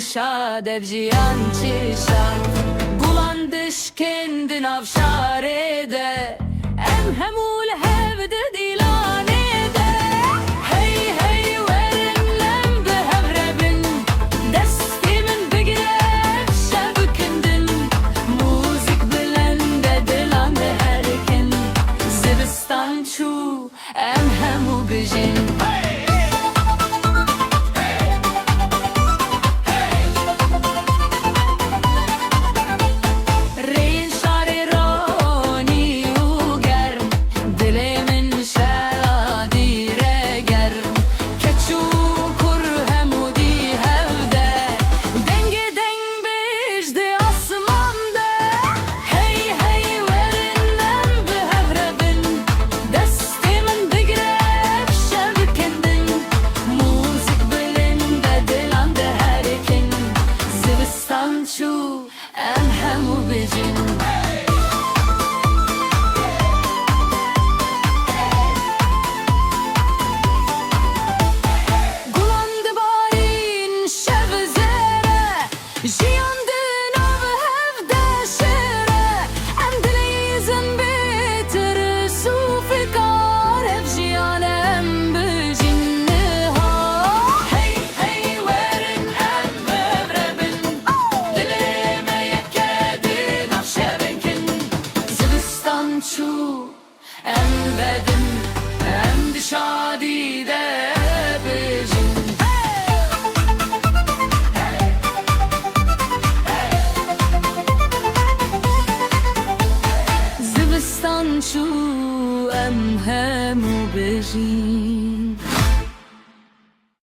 dışa devciyan çişan Bulandış kendin avşarede Em hemul hevde dilanede Hey hey verin lem de hevrebin Destimin begrep şevkindin Muzik bilende dilande erkin Zibistan çu em hemu bijin Şu em hemu bijin Gulandı bayin şevzere Jiyandın av hevde şere Em dileyizin bitir sufikar Ev jiyan em bijin niha Hey hey verin em bevrebin Şu em bedim em dişadi de bijin Zibistan şu em hemu bijin